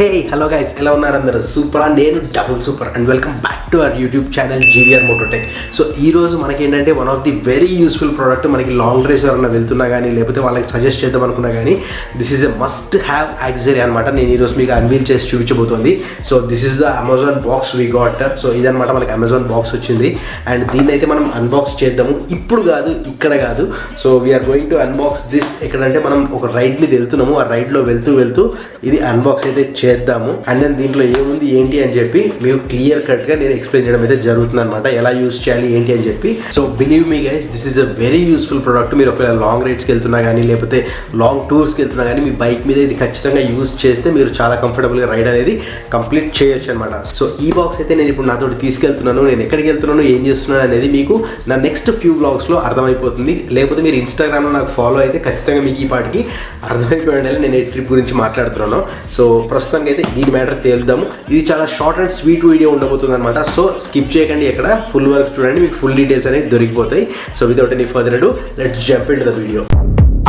Hey hello guys, ఎలా ఉన్నారు అందరూ? సూపర్. నేను double super and welcome back to our YouTube channel GVR mototech. So ఈరోజు మనకి ఏంటంటే one of the very useful product. మనకి లాంగ్ డ్రైవ్స్ ఎవరైనా వెళ్తున్నా కానీ లేకపోతే వాళ్ళకి సజెస్ట్ చేద్దాం అనుకున్నా కానీ this is a must have accessory అనమాట. నేను ఈరోజు మీకు అన్వీల్ చేసి చూపించబోతుంది. So this is the Amazon box we got. So ఇదనమాట మనకి అమెజాన్ బాక్స్ వచ్చింది అండ్ దీన్ని అయితే మనం అన్బాక్స్ చేద్దాము. ఇప్పుడు కాదు, ఇక్కడ కాదు. So we're going to unbox this. ఎక్కడంటే మనం ఒక రైడ్ మీద వెళ్తున్నాము. ఆ రైడ్లో వెళ్తూ ఇది అన్బాక్స్ అయితే చేద్దాము. అండ్ దెన్ దీంట్లో ఏముంది ఏంటి అని చెప్పి మీకు క్లియర్ కట్ గా నేను ఎక్స్ప్లెయిన్ చేయడం అయితే జరుగుతుంది అనమాట. ఎలా యూస్ చేయాలి ఏంటి అని చెప్పి. So believe me guys, this is a very useful product. మీరు ఒకవేళ లాంగ్ రైడ్స్కి వెళ్తున్నా కానీ లేకపోతే లాంగ్ టూర్స్కి వెళ్తున్నా కానీ మీ బైక్ మీద ఇది ఖచ్చితంగా యూస్ చేస్తే మీరు చాలా కంఫర్టబుల్గా రైడ్ అనేది కంప్లీట్ చేయొచ్చు అనమాట. సో ఈ బాక్స్ అయితే నేను ఇప్పుడు నాతో తీసుకెళ్తున్నాను. నేను ఎక్కడికి వెళ్తున్నాను, ఏం చేస్తున్నాను అనేది మీకు నా నెక్స్ట్ ఫ్యూ బ్లాగ్స్లో అర్థమైపోతుంది. లేకపోతే మీరు ఇన్స్టాగ్రామ్లో నాకు ఫాలో అయితే ఖచ్చితంగా మీకు ఈ పాటికి అర్థమైపోయాలి నేను ఏ ట్రిప్ గురించి మాట్లాడుతున్నాను. సో ప్రస్తుతానికి అయితే దీని మ్యాటర్ తేలుద్దాము. ఇది చాలా షార్ట్ అండ్ స్వీట్ వీడియో ఉండబోతుంది అనమాట. సో స్కిప్ చేయకండి, ఎక్కడ ఫుల్ వర్క్ చూడండి, మీకు ఫుల్ డీటెయిల్స్ అనేది దొరికిపోతాయి. So without any further ado let's jump into the video.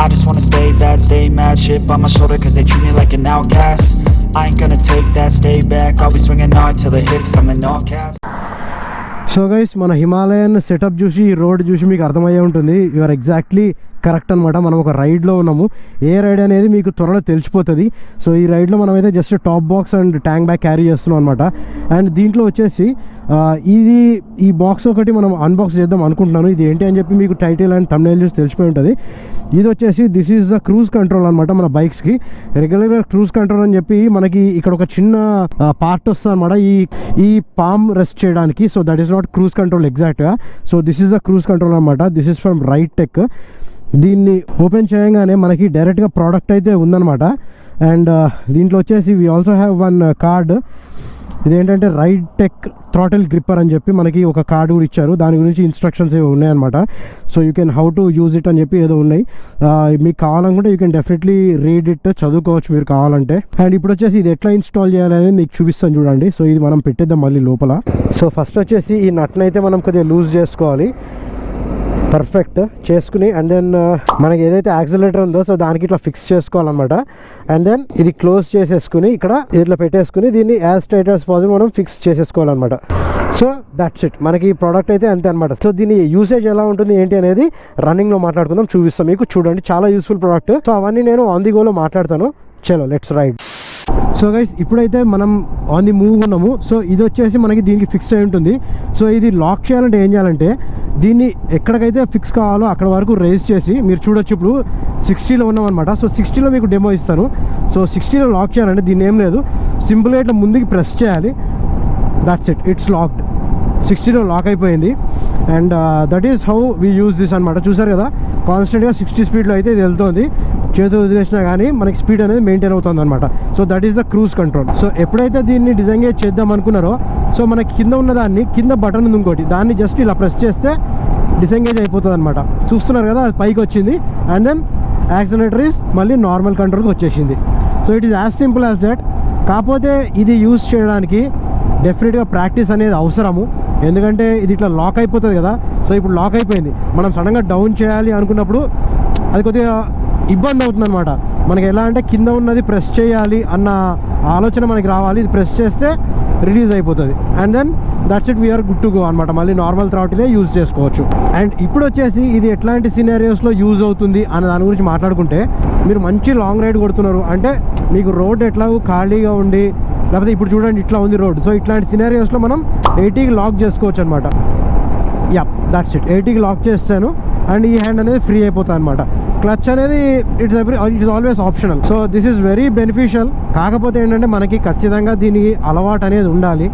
I just wanna stay bad, stay mad, chip on my shoulder cause they treat me like an outcast. I ain't gonna take that, stay back, I'll be swinging hard till the hits come in all caps. So guys, మన Himalayan setup చూసి ఈ road చూసి మీకు అర్థమయ్యే ఉంటుంది. You're exactly correct అనమాట. మనం ఒక రైడ్లో ఉన్నాము. ఏ రైడ్ అనేది మీకు త్వరలో తెలిసిపోతుంది. సో ఈ రైడ్లో మనమైతే just top box and tank bag carry చేస్తున్నాం అనమాట. అండ్ దీంట్లో వచ్చేసి ఈ బాక్స్ ఒకటి మనం అన్బాక్స్ చేద్దాం అనుకుంటున్నాను. ఇది ఏంటి అని చెప్పి మీకు టైటిల్ అండ్ థంబ్నెయిల్ చూసి తెలిసిపోయి ఉంటుంది. ఇది వచ్చేసి this is the cruise control అనమాట. మన బైక్స్కి రెగ్యులర్గా క్రూజ్ కంట్రోల్ అని చెప్పి మనకి ఇక్కడ ఒక చిన్న పార్ట్ వస్తుంది అనమాట ఈ పామ్ రెస్ట్ చేయడానికి. So that is not cruise control ఎగ్జాక్ట్గా. So this is the cruise control అనమాట. This is from ride tech. దీన్ని ఓపెన్ చేయగానే మనకి డైరెక్ట్గా ప్రోడక్ట్ అయితే ఉందన్నమాట. అండ్ దీంట్లో వచ్చేసి we also have one card. ఇదేంటంటే రైడ్ టెక్ థ్రాటిల్ గ్రిప్పర్ అని చెప్పి మనకి ఒక కార్డు కూడా ఇచ్చారు. దాని గురించి ఇన్స్ట్రక్షన్స్ ఏవో ఉన్నాయన్నమాట. So you can how to use it అని చెప్పి ఏదో ఉన్నాయి. మీకు కావాలనుకుంటే you can definitely read it, చదువుకోవచ్చు మీరు కావాలంటే. అండ్ ఇప్పుడు వచ్చేసి ఇది ఎట్లా ఇన్స్టాల్ చేయాలనేది మీకు చూపిస్తాను చూడండి. సో ఇది మనం పెట్టేద్దాం మళ్ళీ లోపల. సో ఫస్ట్ వచ్చేసి ఈ నట్ని అయితే మనం కొద్దిగా లూజ్ చేసుకోవాలి, పర్ఫెక్ట్ చేసుకుని. అండ్ దెన్ మనకి ఏదైతే యాక్సిలరేటర్ ఉందో సో దానికి ఇట్లా ఫిక్స్ చేసుకోవాలన్నమాట. అండ్ దెన్ ఇది క్లోజ్ చేసేసుకుని ఇక్కడ ఇట్లా పెట్టేసుకుని దీన్ని యాజ్ టైట్ యాజ్ పాసిబుల్ మనం ఫిక్స్ చేసేసుకోవాలన్నమాట. So that's it. మనకి ఈ ప్రోడక్ట్ అయితే అంతే అనమాట. సో దీని యూసేజ్ ఎలా ఉంటుంది ఏంటి అనేది రన్నింగ్లో మాట్లాడుకుందాం, చూపిస్తాం మీకు. చూడండి, చాలా యూస్ఫుల్ ప్రోడక్ట్. సో అవన్నీ నేను ఆన్ ది గోలో మాట్లాడతాను. చలో లెట్స్ రైడ్. సో గైస్, ఇప్పుడైతే మనం ఆన్ ది మూవ్ ఉన్నాము. సో ఇది వచ్చేసి మనకి దీనికి ఫిక్స్ అయి ఉంటుంది. సో ఇది లాక్ చేయాలంటే ఏం చేయాలంటే దీన్ని ఎక్కడికైతే ఫిక్స్ కావాలో అక్కడ వరకు రేస్ చేసి మీరు చూడొచ్చు. ఇప్పుడు 60లో ఉన్నాం అనమాట. సో 60లో మీకు డెమో ఇస్తాను. సో 60లో లాక్ చేయాలంటే దీన్ని ఏం లేదు, సింపుల్గా ఇట్లా ముందుకి ప్రెస్ చేయాలి. That's it, it's locked. 60లో లాక్ అయిపోయింది. And that is how we use this అనమాట. చూసారు కదా, కాన్స్టెంట్గా 60 స్పీడ్లో అయితే ఇది వెళ్తుంది. చేతులు వదిలేసినా కానీ మనకి స్పీడ్ అనేది మెయింటైన్ అవుతుంది అనమాట. So that is the cruise control. So ఎప్పుడైతే దీన్ని డిజైన్ చేద్దాం అనుకున్నారో సో మనకి కింద ఉన్నదాన్ని, కింద బటన్ ఉంది ఇంకోటి, దాన్ని జస్ట్ ఇలా ప్రెస్ చేస్తే డిసెంగేజ్ అయిపోతుంది అనమాట. చూస్తున్నారు కదా, అది పైకి వచ్చింది. అండ్ దెన్ యాక్సిలరేటర్ ఈస్ మళ్ళీ నార్మల్ కంట్రోల్కి వచ్చేసింది. So it is as simple as that. కాకపోతే ఇది యూజ్ చేయడానికి డెఫినెట్గా ప్రాక్టీస్ అనేది అవసరము. ఎందుకంటే ఇది ఇట్లా లాక్ అయిపోతుంది కదా. సో ఇప్పుడు లాక్ అయిపోయింది. మనం సడన్గా డౌన్ చేయాలి అనుకున్నప్పుడు అది కొద్దిగా ఇబ్బంది అవుతుంది అనమాట. మనకి ఎలా అంటే కింద ఉన్నది ప్రెస్ చేయాలి అన్న ఆలోచన మనకి రావాలి. ఇది ప్రెస్ చేస్తే రిలీజ్ అయిపోతుంది. And then that's it, we're good to go అనమాట. మళ్ళీ నార్మల్ థ్రాటిలే యూజ్ చేసుకోవచ్చు. అండ్ ఇప్పుడు వచ్చేసి ఇది ఎట్లాంటి సినారియోస్లో యూజ్ అవుతుంది అన్న దాని గురించి మాట్లాడుకుంటే, మీరు మంచి లాంగ్ రైడ్ కొడుతున్నారు అంటే మీకు రోడ్ ఎట్లాగో ఖాళీగా ఉండి, లేకపోతే ఇప్పుడు చూడండి ఇట్లా ఉంది రోడ్. సో ఇట్లాంటి సినారియోస్లో మనం 80కి లాక్ చేసుకోవచ్చు అనమాట. Yeah, that's it. 80కి లాక్ చేస్తాను అండ్ ఈ హ్యాండ్ అనేది ఫ్రీ అయిపోతుంది అనమాట. క్లచ్ అనేది it's always optional. So this is very beneficial. కాకపోతే ఏంటంటే మనకి ఖచ్చితంగా దీనికి అలవాటు అనేది ఉండాలి.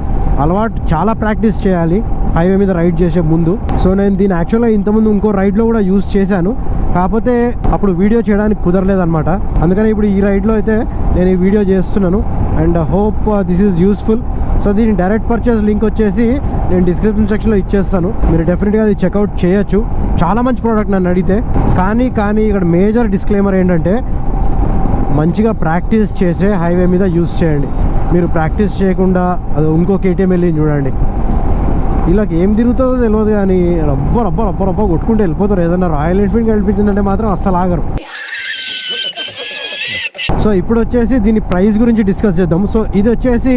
అలవాటు చాలా ప్రాక్టీస్ చేయాలి హైవే మీద రైడ్ చేసే ముందు. సో నేను దీన్ని యాక్చువల్గా ఇంతకుముందు ఇంకో రైడ్లో కూడా యూజ్ చేశాను. కాకపోతే అప్పుడు వీడియో చేయడానికి కుదరలేదన్నమాట. అందుకని ఇప్పుడు ఈ రైడ్లో అయితే నేను ఈ వీడియో చేస్తున్నాను. And hope this is useful. So దీని డైరెక్ట్ పర్చేస్ లింక్ వచ్చేసి నేను డిస్క్రిప్షన్ సెక్షన్లో ఇచ్చేస్తాను. మీరు డెఫినెట్గా అది చెక్అవుట్ చేయొచ్చు. చాలా మంచి ప్రోడక్ట్ నన్ను అడిగితే. కానీ ఇక్కడ మేజర్ డిస్క్లైమర్ ఏంటంటే మంచిగా ప్రాక్టీస్ చేసే హైవే మీద యూజ్ చేయండి. మీరు ప్రాక్టీస్ చేయకుండా అది ఇంకో KTM వెళ్ళి చూడండి, వీళ్ళకి ఏం తిరుగుతుందో తెలియదు కానీ రబ్బ కొట్టుకుంటూ వెళ్ళిపోతారు. ఏదన్నా రాయల్ ఎన్ఫీల్డ్ కనిపించిందంటే మాత్రం అస్సలు ఆగరు. సో ఇప్పుడు వచ్చేసి దీని ప్రైస్ గురించి డిస్కస్ చేద్దాము. సో ఇది వచ్చేసి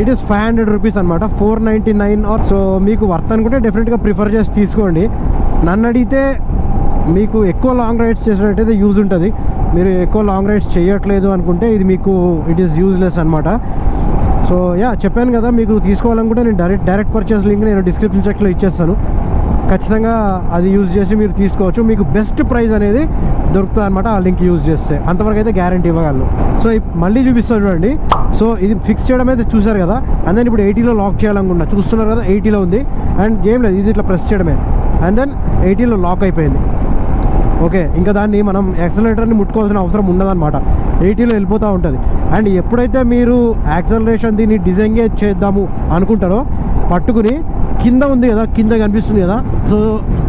ఇట్ ఈస్ 500 రూపీస్ అనమాట, 499. సో మీకు వర్త్ అనుకుంటే డెఫినెట్గా ప్రిఫర్ చేసి తీసుకోండి. నన్ను అడిగితే మీకు ఎక్కువ లాంగ్ రైడ్స్ చేసేటట్టయితే యూజ్ ఉంటుంది. మీరు ఎక్కువ లాంగ్ రైడ్స్ చేయట్లేదు అనుకుంటే ఇది మీకు ఇట్ ఈస్ యూజ్లెస్ అనమాట. సో చెప్పాను కదా, మీకు తీసుకోవాలనుకుంటే నేను డైరెక్ట్ పర్చేస్ లింక్ నేను డిస్క్రిప్షన్ చెక్లో ఇచ్చేస్తాను. ఖచ్చితంగా అది యూజ్ చేసి మీరు తీసుకోవచ్చు. మీకు బెస్ట్ ప్రైస్ అనేది దొరుకుతుంది అనమాట ఆ లింక్ యూజ్ చేస్తే. అంతవరకు అయితే గ్యారంటీ ఇవ్వగలను. సో మళ్ళీ చూపిస్తాను చూడండి. సో ఇది ఫిక్స్ చేయడం అయితే చూసారు కదా, అండ్ దెన్ ఇప్పుడు 80లో లాక్ చేయాలనుకున్నా, చూస్తున్నారు కదా 80లో ఉంది. అండ్ ఏం లేదు, ఇది ఇట్లా ప్రెస్ చేయడమే, అండ్ దెన్ 80లో లాక్ అయిపోయింది. ఓకే, ఇంకా దాన్ని మనం యాక్సలరేటర్ని ముట్టుకోవాల్సిన అవసరం ఉండదన్నమాట, 80లో వెళ్ళిపోతూ ఉంటుంది. అండ్ ఎప్పుడైతే మీరు యాక్సలరేషన్ దీన్ని డిజెంగేజ్ చేద్దాము అనుకుంటారో పట్టుకుని కింద ఉంది కదా, కింద కనిపిస్తుంది కదా, సో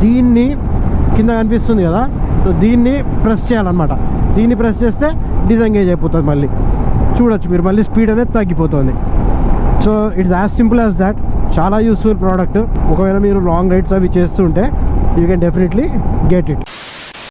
దీన్ని కింద కనిపిస్తుంది కదా, సో దీన్ని ప్రెస్ చేయాలన్నమాట. దీన్ని ప్రెస్ చేస్తే డిజెంగేజ్ అయిపోతుంది. మళ్ళీ చూడొచ్చు మీరు, మళ్ళీ స్పీడ్ అనేది తగ్గిపోతుంది. So it's as simple as that. చాలా యూస్ఫుల్ ప్రోడక్ట్. ఒకవేళ మీరు లాంగ్ రైడ్స్ అవి చేస్తుంటే you can definitely get it.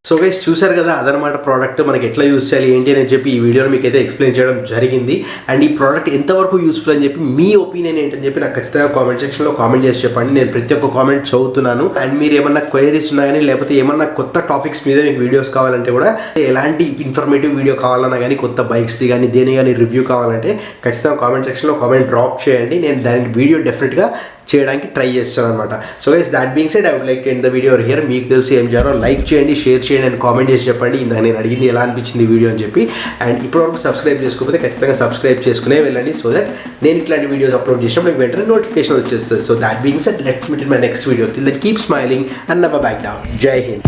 So guys చూసారు కదా, అదనమాట ప్రోడక్ట్ మనకి ఎట్లా యూస్ చేయాలి ఏంటి అని చెప్పి ఈ వీడియోలో మీకు అయితే ఎక్స్ప్లెయిన్ చేయడం జరిగింది. అండ్ ఈ ప్రోడక్ట్ ఎంతవరకు యూస్ఫుల్ అని చెప్పి మీ ఒపీనియన్ ఏంటని చెప్పి నాకు ఖచ్చితంగా కామెంట్ సెక్షన్లో కామెంట్ చేసి చెప్పండి. నేను ప్రతి ఒక్క కామెంట్ చదువుతున్నాను. అండ్ మీరు ఏమన్నా క్వైరీస్ ఉన్నాయని, లేకపోతే ఏమన్నా కొత్త టాపిక్స్ మీద మీకు వీడియోస్ కావాలంటే కూడా, ఎలాంటి ఇన్ఫర్మేటివ్ వీడియో కావాలన్నా కానీ, కొత్త బైక్స్ది కానీ దేని కానీ రివ్యూ కావాలంటే ఖచ్చితంగా కామెంట్ సెక్షన్లో కామెంట్ డ్రాప్ చేయండి. నేను దాని వీడియో డెఫినెట్గా చేయడానికి ట్రై చేస్తాను అనమాట. So guys that being said, I would like to end the video here. మీకు తెలిసి ఏం చేయాలో లైక్ చేయండి, షేర్ చేయండి అండ్ కామెంట్ చేసి చెప్పండి ఇందాక నేను అడిగింది ఎలా అనిపించింది వీడియో అని చెప్పి. అండ్ ఇప్పటివరకు సబ్స్క్రైబ్ చేసుకోకపోతే ఖచ్చితంగా సబ్స్క్రైబ్ చేసుకునే వెళ్ళండి, సో దట్ నేను ఇట్లాంటి వీడియోస్ అప్లోడ్ చేసినప్పుడు మీకు వెంటనే నోటిఫికేషన్ వచ్చేస్తుంది. So that being said, let's meet in my next video. Till then keep smiling and never back down. జై హింద్.